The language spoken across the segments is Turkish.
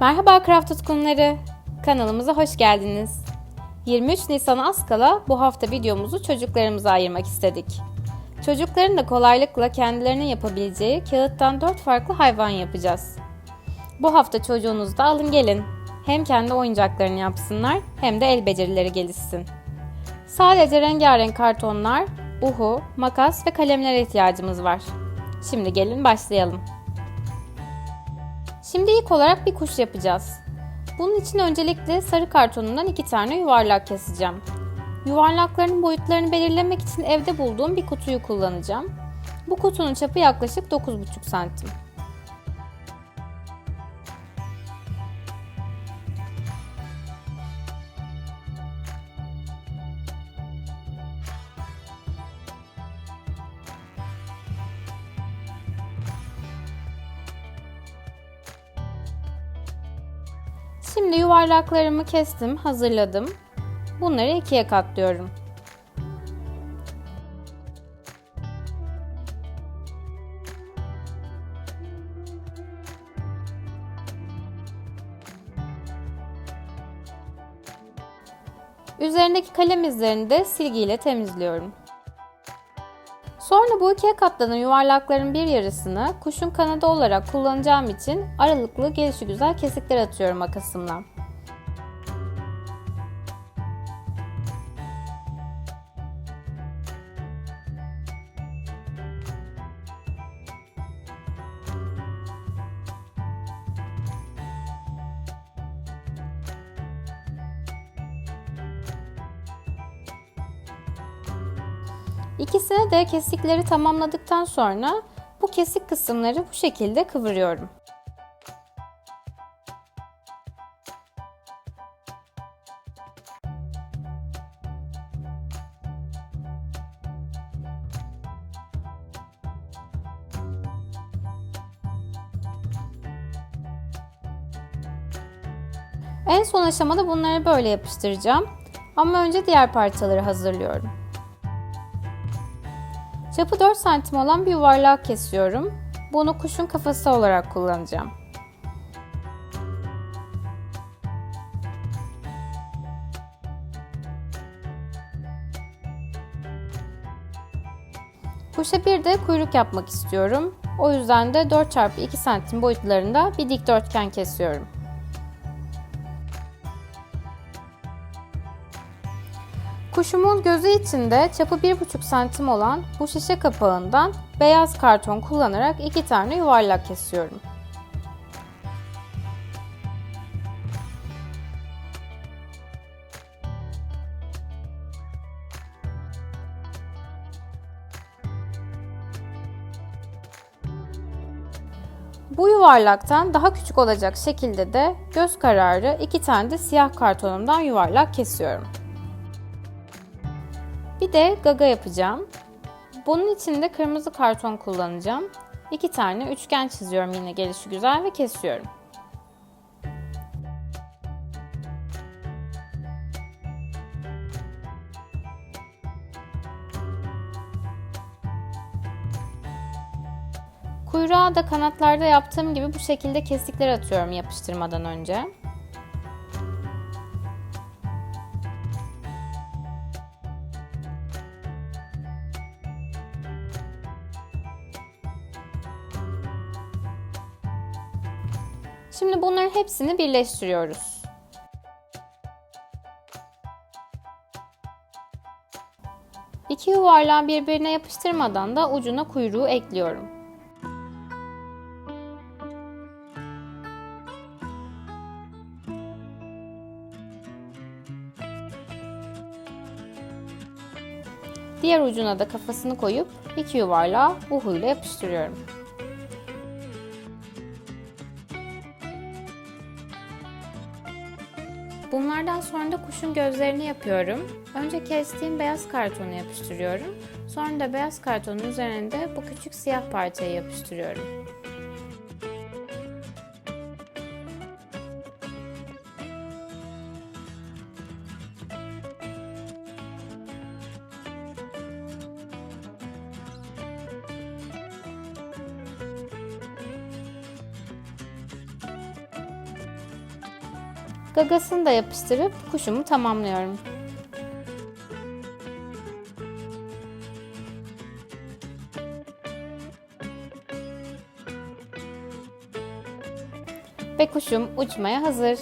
Merhaba Craft tutkunları, kanalımıza hoş geldiniz. 23 Nisan'a az kala bu hafta videomuzu çocuklarımıza ayırmak istedik. Çocukların da kolaylıkla kendilerinin yapabileceği kağıttan 4 farklı hayvan yapacağız. Bu hafta çocuğunuzu da alın gelin. Hem kendi oyuncaklarını yapsınlar hem de el becerileri gelişsin. Sadece rengarenk kartonlar, uhu, makas ve kalemlere ihtiyacımız var. Şimdi gelin başlayalım. Şimdi ilk olarak bir kuş yapacağız. Bunun için öncelikle sarı kartonundan 2 tane yuvarlak keseceğim. Yuvarlakların boyutlarını belirlemek için evde bulduğum bir kutuyu kullanacağım. Bu kutunun çapı yaklaşık 9,5 santim. Şimdi yuvarlaklarımı kestim, hazırladım. Bunları ikiye katlıyorum. Üzerindeki kalem izlerini de silgiyle temizliyorum. Sonra bu ikiye katlanan yuvarlakların bir yarısını kuşun kanadı olarak kullanacağım için aralıklı gelişigüzel kesikler atıyorum makasımla. İkisine de kesikleri tamamladıktan sonra bu kesik kısımları bu şekilde kıvırıyorum. En son aşamada bunları böyle yapıştıracağım. Ama önce diğer parçaları hazırlıyorum. Çapı 4 santim olan bir yuvarlak kesiyorum. Bunu kuşun kafası olarak kullanacağım. Kuşa bir de kuyruk yapmak istiyorum. O yüzden de 4x2 santim boyutlarında bir dikdörtgen kesiyorum. Kuşumun gözü için de çapı 1,5 santim olan bu şişe kapağından beyaz karton kullanarak 2 tane yuvarlak kesiyorum. Bu yuvarlaktan daha küçük olacak şekilde de göz kararı 2 tane de siyah kartonumdan yuvarlak kesiyorum. Bir de gaga yapacağım. Bunun için de kırmızı karton kullanacağım. 2 tane üçgen çiziyorum yine gelişigüzel ve kesiyorum. Kuyruğa da kanatlarda yaptığım gibi bu şekilde kesikler atıyorum yapıştırmadan önce. Şimdi bunların hepsini birleştiriyoruz. İki yuvarlağı birbirine yapıştırmadan da ucuna kuyruğu ekliyorum. Diğer ucuna da kafasını koyup iki yuvarlağı uhuyla yapıştırıyorum. Bunlardan sonra da kuşun gözlerini yapıyorum. Önce kestiğim beyaz kartonu yapıştırıyorum. Sonra da beyaz kartonun üzerine de bu küçük siyah parçayı yapıştırıyorum. Gagasını da yapıştırıp kuşumu tamamlıyorum. Ve kuşum uçmaya hazır.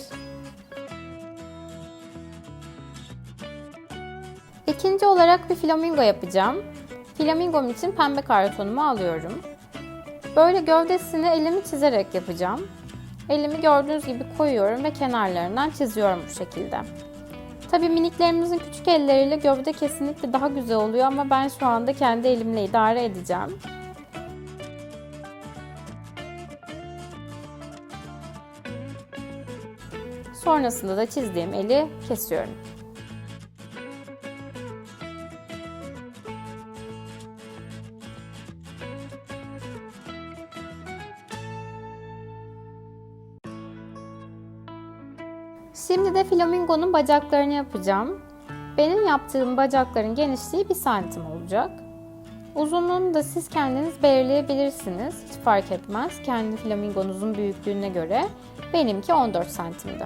İkinci olarak bir flamingo yapacağım. Flamingom için pembe kartonumu alıyorum. Böyle gövdesini elimi çizerek yapacağım. Elimi gördüğünüz gibi koyuyorum ve kenarlarından çiziyorum bu şekilde. Tabii miniklerimizin küçük elleriyle gövde kesinlikle daha güzel oluyor ama ben şu anda kendi elimle idare edeceğim. Sonrasında da çizdiğim eli kesiyorum. Şimdi de flamingonun bacaklarını yapacağım. Benim yaptığım bacakların genişliği 1 santim olacak. Uzunluğunu da siz kendiniz belirleyebilirsiniz. Hiç fark etmez. Kendi flamingonuzun büyüklüğüne göre. Benimki 14 santimdi.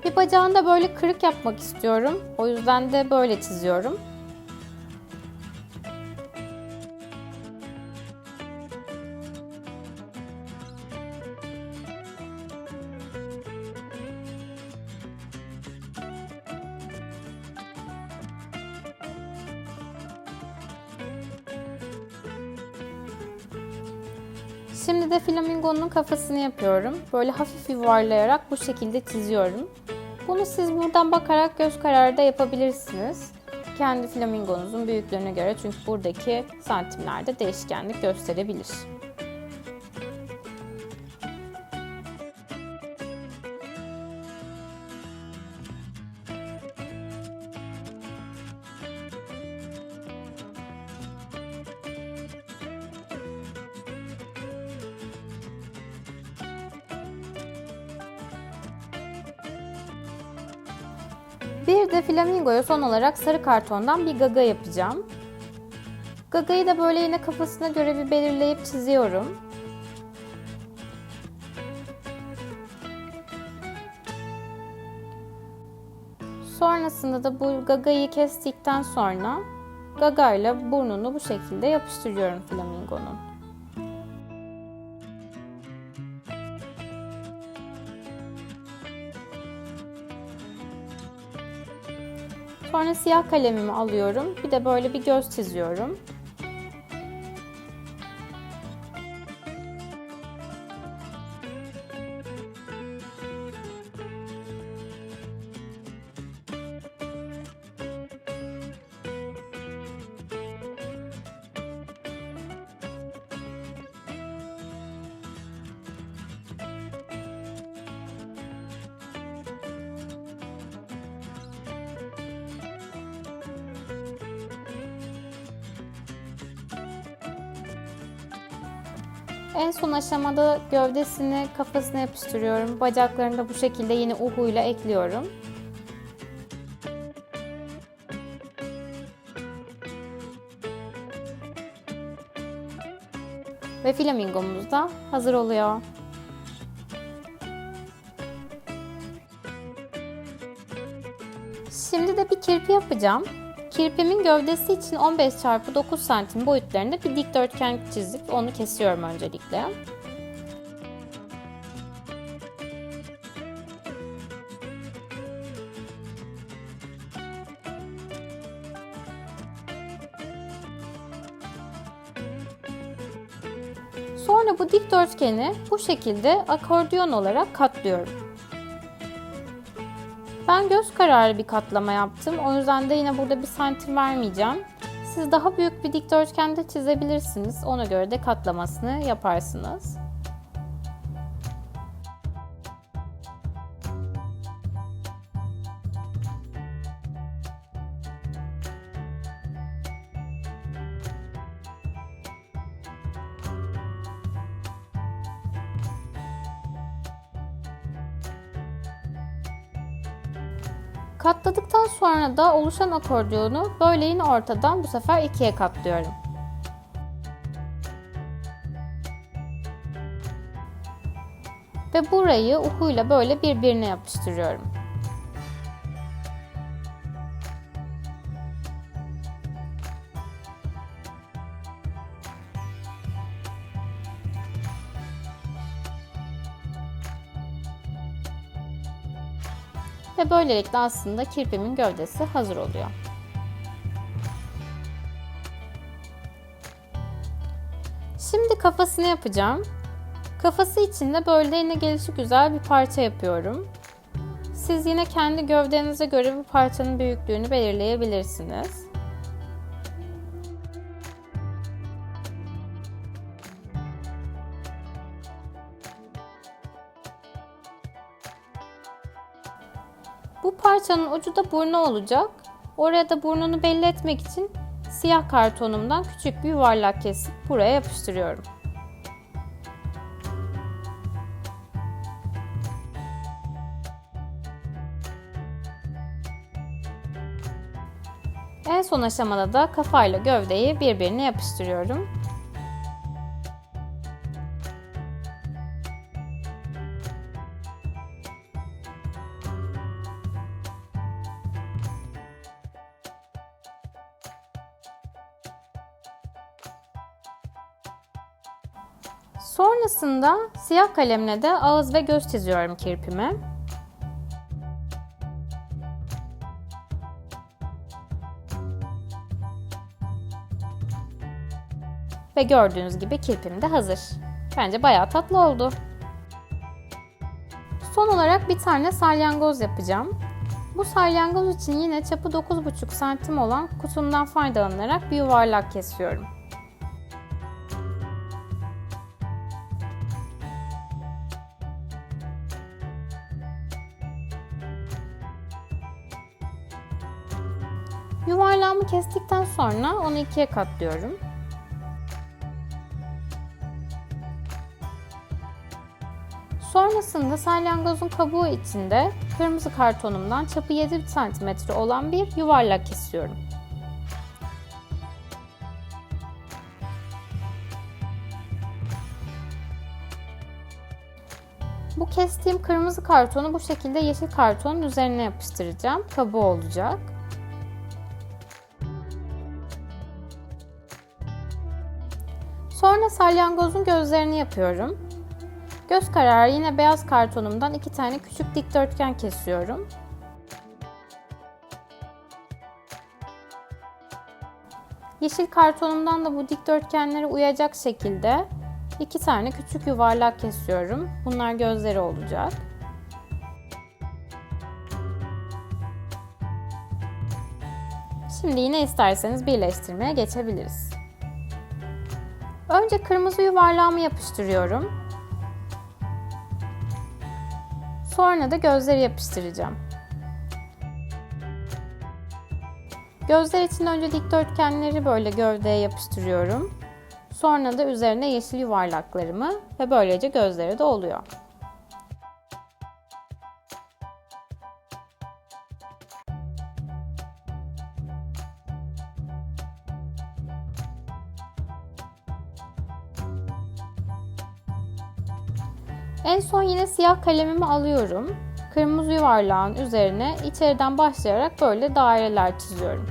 Bir bacağında böyle kırık yapmak istiyorum. O yüzden de böyle çiziyorum. Şimdi de flamingonun kafasını yapıyorum. Böyle hafif yuvarlayarak bu şekilde çiziyorum. Bunu siz buradan bakarak göz kararı da yapabilirsiniz. Kendi flamingonuzun büyüklüğüne göre, çünkü buradaki santimlerde değişkenlik gösterebilir. Bir de flamingoya son olarak sarı kartondan bir gaga yapacağım. Gagayı da böyle yine kafasına göre bir belirleyip çiziyorum. Sonrasında da bu gagayı kestikten sonra gagayla burnunu bu şekilde yapıştırıyorum flamingonun. Sonra siyah kalemimi alıyorum. Bir de böyle bir göz çiziyorum. En son aşamada gövdesini kafasına yapıştırıyorum. Bacaklarını da bu şekilde yine uhuyla ekliyorum. Ve flamingomuz da hazır oluyor. Şimdi de bir kirpi yapacağım. Kirpimin gövdesi için 15x9 santim boyutlarında bir dikdörtgen çizip onu kesiyorum öncelikle. Sonra bu dikdörtgeni bu şekilde akordeon olarak katlıyorum. Ben göz kararı bir katlama yaptım. O yüzden de yine burada 1 santim vermeyeceğim. Siz daha büyük bir dikdörtgen de çizebilirsiniz. Ona göre de katlamasını yaparsınız. Katladıktan sonra da oluşan akordiyonu böyle yine ortadan bu sefer ikiye katlıyorum. Ve burayı uhuyla böyle birbirine yapıştırıyorum. Ve böylelikle aslında kirpimin gövdesi hazır oluyor. Şimdi kafasını yapacağım. Kafası için de böyle yine gelişigüzel bir parça yapıyorum. Siz yine kendi gövdenize göre bu parçanın büyüklüğünü belirleyebilirsiniz. Bu parçanın ucu da burnu olacak. Oraya da burnunu belli etmek için siyah kartonumdan küçük bir yuvarlak kesip buraya yapıştırıyorum. En son aşamada da kafayla gövdeyi birbirine yapıştırıyorum. Sonrasında siyah kalemle de ağız ve göz çiziyorum kirpime. Ve gördüğünüz gibi kirpim de hazır. Bence bayağı tatlı oldu. Son olarak bir tane salyangoz yapacağım. Bu salyangoz için yine çapı 9,5 santim olan kutumdan faydalanarak bir yuvarlak kesiyorum. Yuvarlağımı kestikten sonra onu ikiye katlıyorum. Sonrasında salyangozun kabuğu içinde kırmızı kartonumdan çapı 7 cm olan bir yuvarlak kesiyorum. Bu kestiğim kırmızı kartonu bu şekilde yeşil kartonun üzerine yapıştıracağım. Kabuğu olacak. Sonra salyangozun gözlerini yapıyorum. Göz kararı yine beyaz kartonumdan 2 tane küçük dikdörtgen kesiyorum. Yeşil kartonumdan da bu dikdörtgenlere uyacak şekilde 2 tane küçük yuvarlak kesiyorum. Bunlar gözleri olacak. Şimdi yine isterseniz birleştirmeye geçebiliriz. Önce kırmızı yuvarlağımı yapıştırıyorum. Sonra da gözleri yapıştıracağım. Gözler için önce dikdörtgenleri böyle gövdeye yapıştırıyorum. Sonra da üzerine yeşil yuvarlaklarımı ve böylece gözleri de oluyor. En son yine siyah kalemimi alıyorum. Kırmızı yuvarlağın üzerine içeriden başlayarak böyle daireler çiziyorum.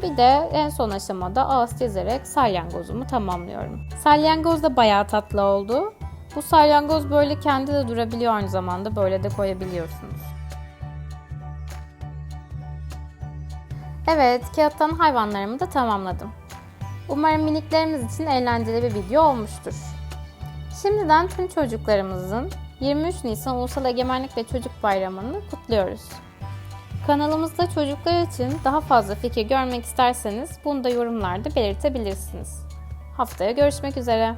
Bir de en son aşamada ağız çizerek salyangozumu tamamlıyorum. Salyangoz da bayağı tatlı oldu. Bu salyangoz böyle kendi de durabiliyor, aynı zamanda böyle de koyabiliyorsunuz. Evet, kağıttan hayvanlarımı da tamamladım. Umarım miniklerimiz için eğlenceli bir video olmuştur. Şimdiden tüm çocuklarımızın 23 Nisan Ulusal Egemenlik ve Çocuk Bayramı'nı kutluyoruz. Kanalımızda çocuklar için daha fazla fikir görmek isterseniz bunu da yorumlarda belirtebilirsiniz. Haftaya görüşmek üzere.